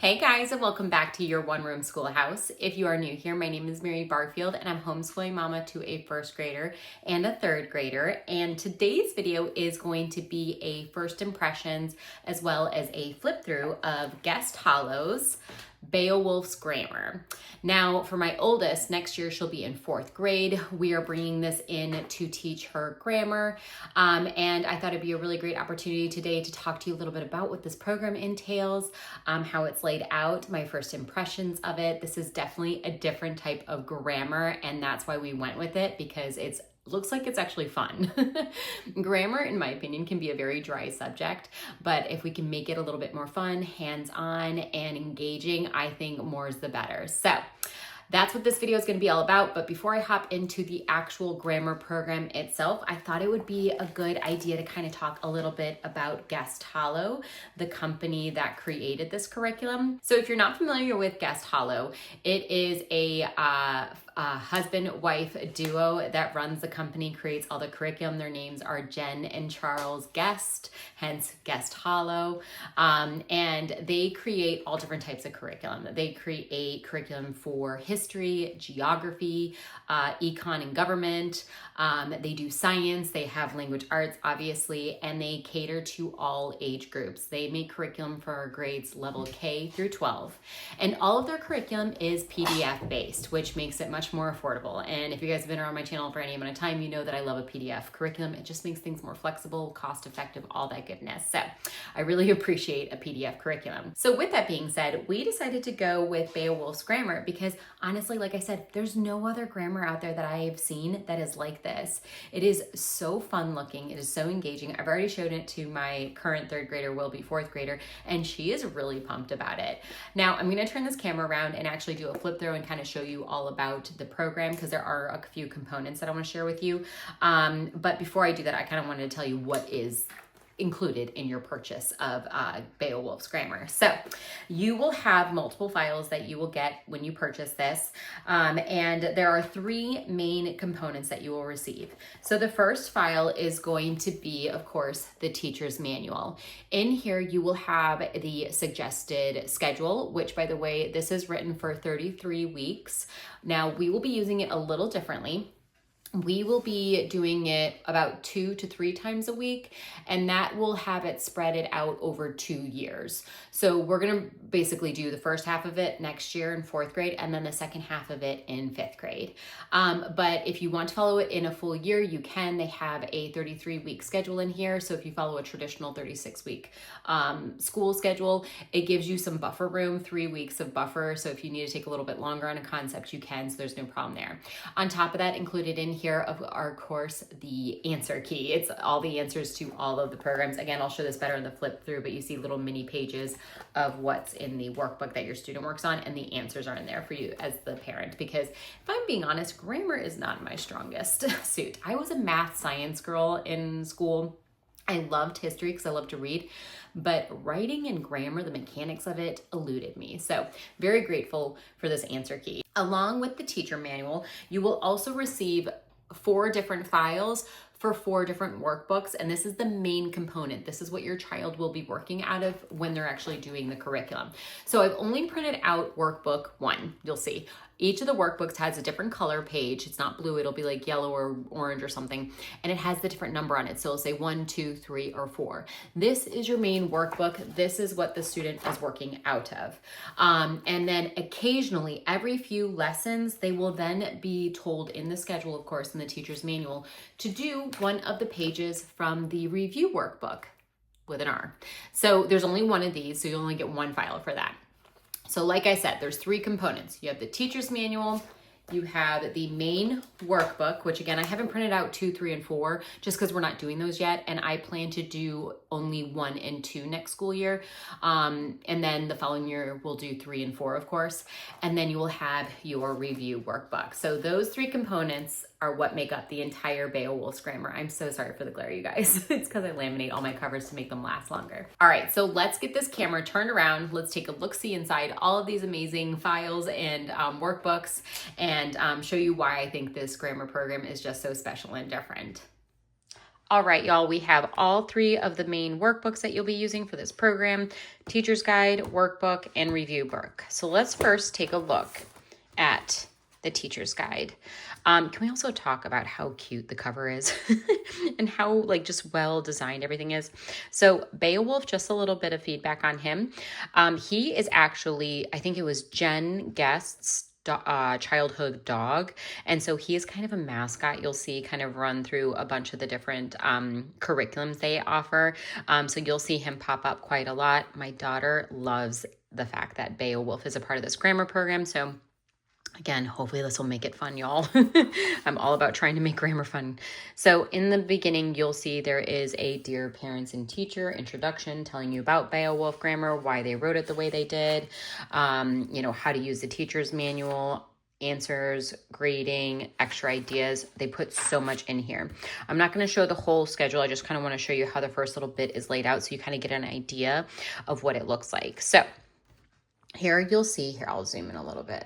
Hey guys, and welcome back to your one room schoolhouse. If you are new here, my name is Mary Barfield and I'm homeschooling mama to a first grader and a third grader. And today's video is going to be a first impressions as well as a flip through of Guest Hollow's Beowulf's grammar. Now for my oldest, next year she'll be in fourth grade. We are bringing this in to teach her grammar. And I thought it'd be a really great opportunity today to talk to you a little bit about what this program entails, how it's laid out, my first impressions of it. This is definitely a different type of grammar, and that's why we went with it, because it's looks like it's actually fun. Grammar, in my opinion, can be a very dry subject, but if we can make it a little bit more fun, hands-on, and engaging, I think more is the better. So that's what this video is going to be all about. But before I hop into the actual grammar program itself, I thought it would be a good idea to kind of talk a little bit about Guest Hollow, the company that created this curriculum. So if you're not familiar with Guest Hollow, it is a husband-wife duo that runs the company, creates all the curriculum. Their names are Jen and Charles Guest, hence Guest Hollow. And they create all different types of curriculum. They create curriculum for history, geography, econ and government. They do science, they have language arts, obviously, and they cater to all age groups. They make curriculum for grades level K through 12. And all of their curriculum is PDF based, which makes it much more affordable. And if you guys have been around my channel for any amount of time, you know that I love a PDF curriculum. It just makes things more flexible, cost effective, all that goodness. So I really appreciate a PDF curriculum. So with that being said, we decided to go with Beowulf's grammar because honestly, like I said, there's no other grammar out there that I've seen that is like this. It is so fun looking. It is so engaging. I've already showed it to my current third grader, will be fourth grader, and she is really pumped about it. Now I'm going to turn this camera around and actually do a flip through and kind of show you all about the program because there are a few components that I want to share with you. But before I do that, I kind of wanted to tell you what is included in your purchase of Beowulf's grammar. So you will have multiple files that you will get when you purchase this. And there are three main components that you will receive. So the first file is going to be, of course, the teacher's manual. In here, you will have the suggested schedule, which by the way, this is written for 33 weeks. Now we will be using it a little differently. We will be doing it about 2 to 3 times a week, and that will have it spread it out over 2 years. So we're gonna basically do the first half of it next year in fourth grade, and then the second half of it in fifth grade. But if you want to follow it in a full year, you can. They have a 33-week schedule in here. So if you follow a traditional 36-week school schedule, it gives you some buffer room, 3 weeks of buffer. So if you need to take a little bit longer on a concept, you can, so there's no problem there. On top of that, included in here of our course, the answer key. It's all the answers to all of the programs. Again, I'll show this better in the flip through, but you see little mini pages of what's in the workbook that your student works on, and the answers are in there for you as the parent, because if I'm being honest, grammar is not my strongest suit. I was a math science girl in school. I loved history because I love to read, but writing and grammar, the mechanics of it eluded me. So very grateful for this answer key. Along with the teacher manual, you will also receive 4 different files for 4 different workbooks, and this is the main component. This is what your child will be working out of when they're actually doing the curriculum. So I've only printed out workbook 1, you'll see. Each of the workbooks has a different color page. It's not blue, it'll be like yellow or orange or something, and it has the different number on it. So it'll say 1, 2, 3, or 4. This is your main workbook. This is what the student is working out of. And then occasionally, every few lessons, they will then be told in the schedule, of course, in the teacher's manual, to do one of the pages from the review workbook with an R. So there's only one of these, so you only get 1 file for that. So like I said, there's 3 components. You have the teacher's manual, you have the main workbook, which again, I haven't printed out 2, 3, and 4 just because we're not doing those yet. And I plan to do only 1 and 2 next school year. And then the following year we'll do 3 and 4, of course. And then you will have your review workbook. So those 3 components are what make up the entire Beowulf's grammar. I'm so sorry for the glare, you guys. It's because I laminate all my covers to make them last longer. All right, so let's get this camera turned around. Let's take a look-see inside all of these amazing files and workbooks, and show you why I think this grammar program is just so special and different. All right, y'all, we have all 3 of the main workbooks that you'll be using for this program: Teacher's Guide, Workbook, and Review Book. So let's first take a look at the Teacher's Guide. Can we also talk about how cute the cover is and how like just well designed everything is? So Beowulf, just a little bit of feedback on him. He is actually, I think it was Jen Guest's childhood dog, and so he is kind of a mascot. You'll see kind of run through a bunch of the different curriculums they offer, so you'll see him pop up quite a lot. My daughter loves the fact that Beowulf is a part of this grammar program, so again, hopefully this will make it fun, y'all. I'm all about trying to make grammar fun. So in the beginning, you'll see there is a Dear Parents and Teacher introduction telling you about Beowulf grammar, why they wrote it the way they did, you know, how to use the teacher's manual, answers, grading, extra ideas. They put so much in here. I'm not going to show the whole schedule. I just kind of want to show you how the first little bit is laid out so you kind of get an idea of what it looks like. So here you'll see, here I'll zoom in a little bit.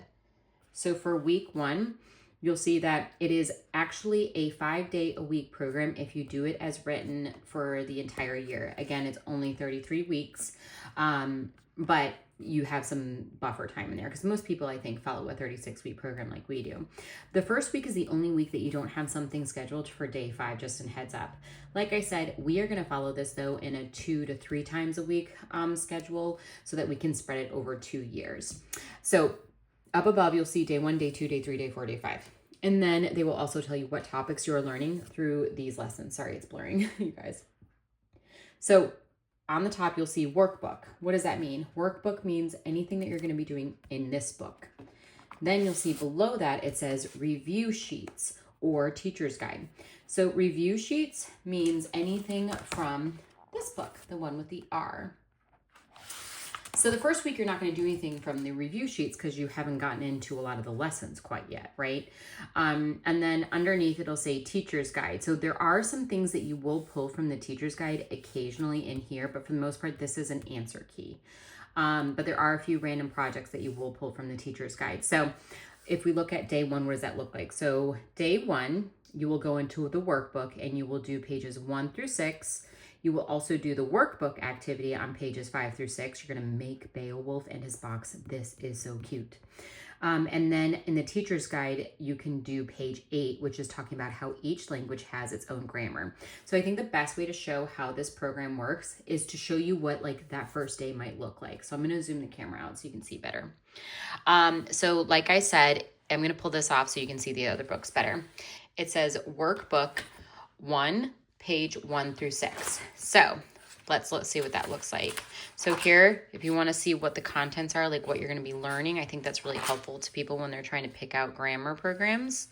So for week 1, you'll see that it is actually a 5-day-a-week program if you do it as written for the entire year. Again, it's only 33 weeks, but you have some buffer time in there because most people, I think, follow a 36-week program like we do. The first week is the only week that you don't have something scheduled for day 5, just in heads up. Like I said, we are going to follow this, though, in a 2 to 3 times a week schedule so that we can spread it over 2 years. So up above, you'll see day 1, day 2, day 3, day 4, day 5. And then they will also tell you what topics you are learning through these lessons. Sorry, it's blurring, you guys. So on the top, you'll see workbook. What does that mean? Workbook means anything that you're going to be doing in this book. Then you'll see below that, it says review sheets or teacher's guide. So review sheets means anything from this book, the one with the R. So the first week, you're not going to do anything from the review sheets because you haven't gotten into a lot of the lessons quite yet, right? And then underneath, it'll say teacher's guide. So there are some things that you will pull from the teacher's guide occasionally in here, but for the most part, this is an answer key. But there are a few random projects that you will pull from the teacher's guide. So if we look at day 1, what does that look like? So day 1, you will go into the workbook and you will do pages 1 through 6. You will also do the workbook activity on pages 5 through 6. You're going to make Beowulf and his box. This is so cute. And then in the teacher's guide, you can do page 8, which is talking about how each language has its own grammar. So I think the best way to show how this program works is to show you what like that first day might look like. So I'm going to zoom the camera out so you can see better. So like I said, I'm going to pull this off so you can see the other books better. It says workbook 1, page 1 through 6. So let's see what that looks like. So here, if you want to see what the contents are, like what you're going to be learning, I think that's really helpful to people when they're trying to pick out grammar programs.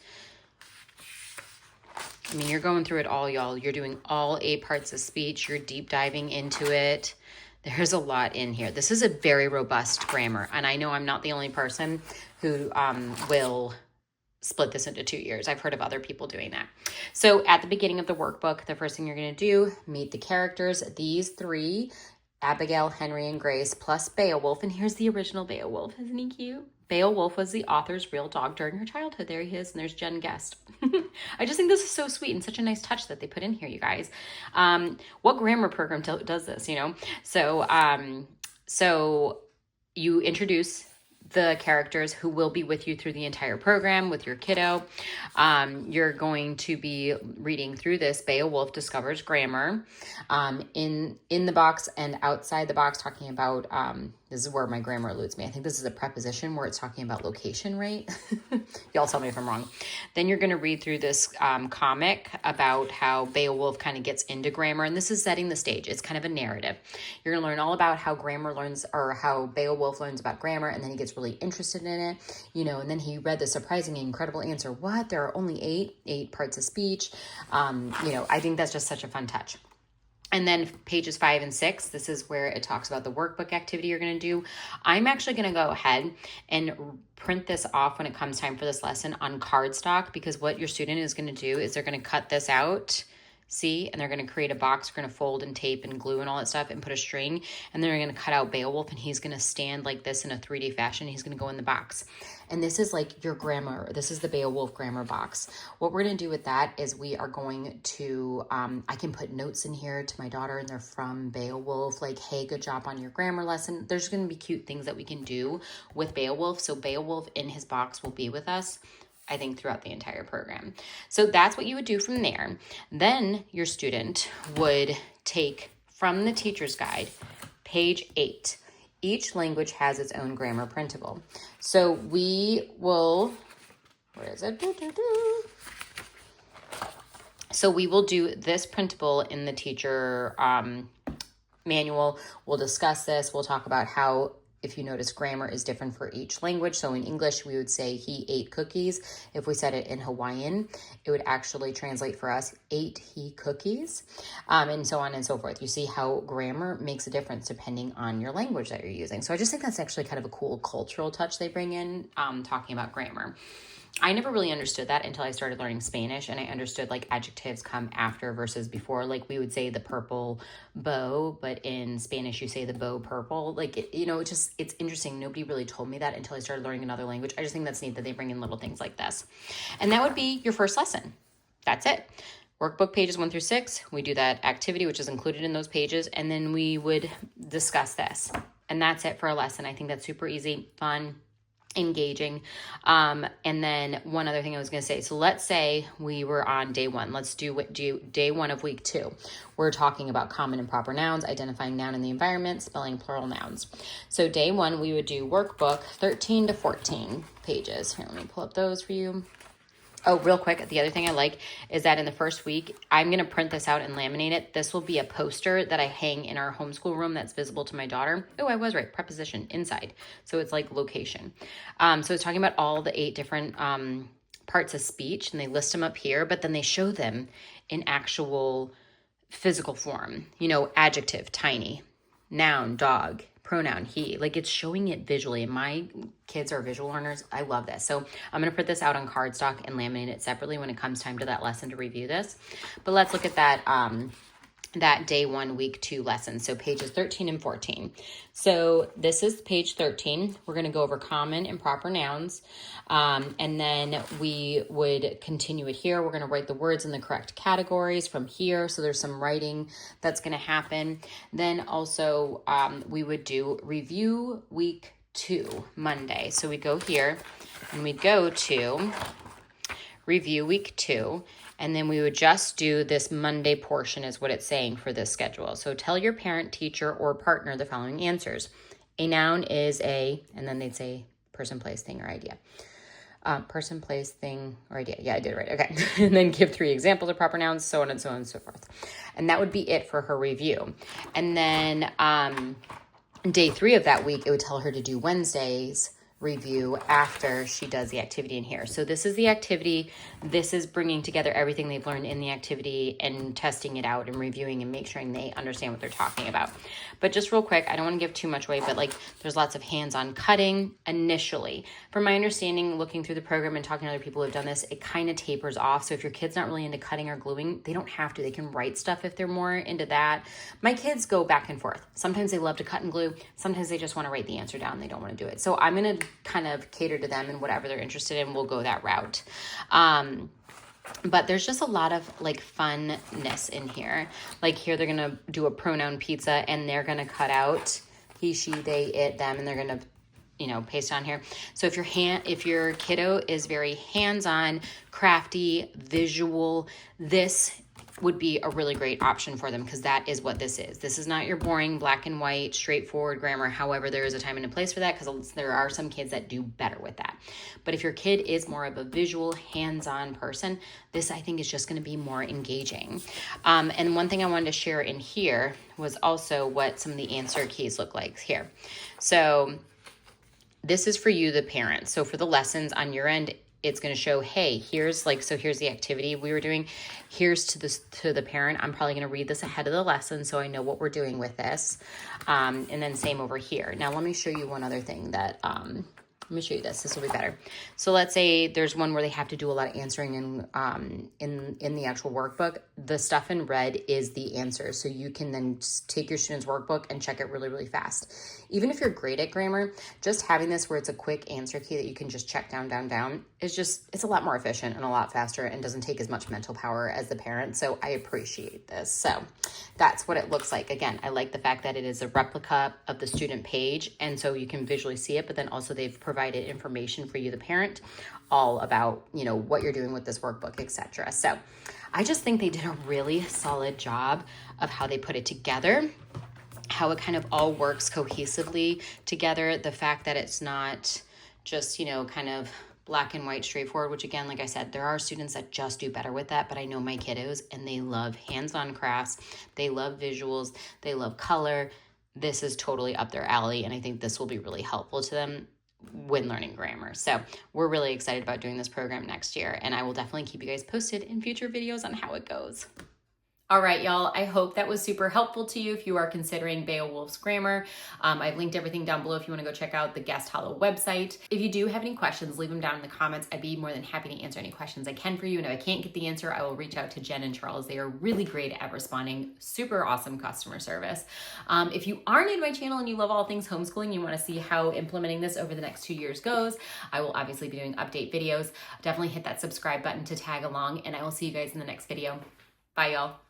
I mean, you're going through it all, y'all. You're doing all 8 parts of speech. You're deep diving into it. There's a lot in here. This is a very robust grammar. And I know I'm not the only person who will split this into 2 years. I've heard of other people doing that. So at the beginning of the workbook, the first thing you're going to do, meet the characters. These 3, Abigail, Henry, and Grace, plus Beowulf. And here's the original Beowulf. Isn't he cute? Beowulf was the author's real dog during her childhood. There he is. And there's Jen Guest. I just think this is so sweet and such a nice touch that they put in here, you guys. What grammar program does this, you know? So you introduce the characters who will be with you through the entire program with your kiddo. You're going to be reading through this Beowulf Discovers Grammar in the box and outside the box, talking about, this is where my grammar eludes me. I think this is a preposition where it's talking about location, right? Y'all tell me if I'm wrong. Then you're going to read through this comic about how Beowulf kind of gets into grammar, and this is setting the stage. It's kind of a narrative. You're going to learn all about how how Beowulf learns about grammar, and then he gets really interested in it, you know, and then he read the surprising and incredible answer. What? There are only 8 parts of speech. You know, I think that's just such a fun touch. And then pages 5 and 6, this is where it talks about the workbook activity you're going to do. I'm actually going to go ahead and print this off when it comes time for this lesson on cardstock, because what your student is going to do is they're going to cut this out See, and they're going to create a box. We're going to fold and tape and glue and all that stuff and put a string, and then they're going to cut out Beowulf, and he's going to stand like this in a 3D fashion. He's going to go in the box. And this is like your grammar. This is the Beowulf grammar box. What we're going to do with that is we are going to, I can put notes in here to my daughter, and they're from Beowulf, like, hey, good job on your grammar lesson. There's going to be cute things that we can do with Beowulf. So Beowulf in his box will be with us, I think, throughout the entire program. So that's what you would do from there. Then your student would take from the teacher's guide, page 8. Each language has its own grammar printable. So we will, where is it? So we will do this printable in the teacher manual. We'll discuss this. We'll talk about how, if you notice, grammar is different for each language. So in English, we would say he ate cookies. If we said it in Hawaiian, it would actually translate for us, ate he cookies, and so on and so forth. You see how grammar makes a difference depending on your language that you're using. So I just think that's actually kind of a cool cultural touch they bring in, talking about grammar. I never really understood that until I started learning Spanish, and I understood like adjectives come after versus before. Like we would say the purple bow, but in Spanish you say the bow purple. Like, it's interesting. Nobody really told me that until I started learning another language. I just think that's neat that they bring in little things like this. And that would be your first lesson. That's it. Workbook pages 1 through 6. We do that activity, which is included in those pages, and then we would discuss this. And that's it for a lesson. I think that's super easy, fun, engaging. And then one other thing I was going to say. So let's say we were on day 1. Let's do day 1 of week 2. We're talking about common and proper nouns, identifying noun in the environment, spelling plural nouns. So day 1, we would do workbook 13 to 14 pages. Here, let me pull up those for you. Oh, real quick, the other thing I like is that in the first week, I'm going to print this out and laminate it. This will be a poster that I hang in our homeschool room that's visible to my daughter. Oh, I was right. Preposition, inside. So it's like location. So it's talking about all the 8 different parts of speech, and they list them up here, but then they show them in actual physical form. Adjective, tiny. Noun, dog. Pronoun, he. Like, it's showing it visually, and my kids are visual learners. I love this. So I'm going to put this out on cardstock and laminate it separately when it comes time to that lesson to review this. But let's look at that day 1, week 2 lesson. So pages 13 and 14. So this is page 13. We're going to go over common and proper nouns. And then we would continue it here. We're going to write the words in the correct categories from here. So there's some writing that's going to happen. Then also we would do review week 2, Monday. So we go here and we go to review week 2. And then we would just do this Monday portion is what it's saying for this schedule. So tell your parent, teacher, or partner the following answers. A noun is a, and then they'd say person, place, thing, or idea. Person, place, thing, or idea. Yeah, I did it right. Okay. And then give 3 examples of proper nouns, so on and so on and so forth. And that would be it for her review. And then day 3 of that week, it would tell her to do Wednesday's review after she does the activity in here. So this is the activity. This is bringing together everything they've learned in the activity and testing it out and reviewing and make sure they understand what they're talking about. But just real quick, I don't want to give too much away, but there's lots of hands-on cutting initially. From my understanding, looking through the program and talking to other people who have done this, it kind of tapers off. So if your kid's not really into cutting or gluing, they don't have to. They can write stuff if they're more into that. My kids go back and forth. Sometimes they love to cut and glue. Sometimes they just want to write the answer down. They don't want to do it. So I'm going to kind of cater to them, and whatever they're interested in, we'll go that route. But there's just a lot of funness in here. Like here, they're going to do a pronoun pizza, and they're going to cut out he, she, they, it, them, and they're going to, paste on here. So if your kiddo is very hands-on, crafty, visual, this would be a really great option for them, because that is what this is. This is not your boring black and white, straightforward grammar. However, there is a time and a place for that, because there are some kids that do better with that. But if your kid is more of a visual, hands-on person, this I think is just going to be more engaging. And one thing I wanted to share in here was also what some of the answer keys look like here. So this is for you, the parent. So for the lessons on your end, it's going to show, hey, here's the activity we were doing. Here's to the parent. I'm probably going to read this ahead of the lesson so I know what we're doing with this. And then same over here. Now let me show you one other thing that Let me show you this. This will be better. So let's say there's one where they have to do a lot of answering in the actual workbook. The stuff in red is the answers. So you can then take your student's workbook and check it really, really fast. Even if you're great at grammar, just having this where it's a quick answer key that you can just check down, it's a lot more efficient and a lot faster and doesn't take as much mental power as the parent. So I appreciate this. So that's what it looks like. Again, I like the fact that it is a replica of the student page. And so you can visually see it, but then also they've provided information for you, the parent, all about, what you're doing with this workbook, etc. So I just think they did a really solid job of how they put it together, how it kind of all works cohesively together. The fact that it's not just, kind of black and white straightforward, which again, like I said, there are students that just do better with that, but I know my kiddos and they love hands-on crafts. They love visuals. They love color. This is totally up their alley. And I think this will be really helpful to them when learning grammar. So we're really excited about doing this program next year, and I will definitely keep you guys posted in future videos on how it goes. All right, y'all, I hope that was super helpful to you if you are considering Beowulf's grammar. I've linked everything down below if you want to go check out the Guest Hollow website. If you do have any questions, leave them down in the comments. I'd be more than happy to answer any questions I can for you. And if I can't get the answer, I will reach out to Jen and Charles. They are really great at responding. Super awesome customer service. If you are new to my channel and you love all things homeschooling, you want to see how implementing this over the next 2 years goes, I will obviously be doing update videos. Definitely hit that subscribe button to tag along, and I will see you guys in the next video. Bye, y'all.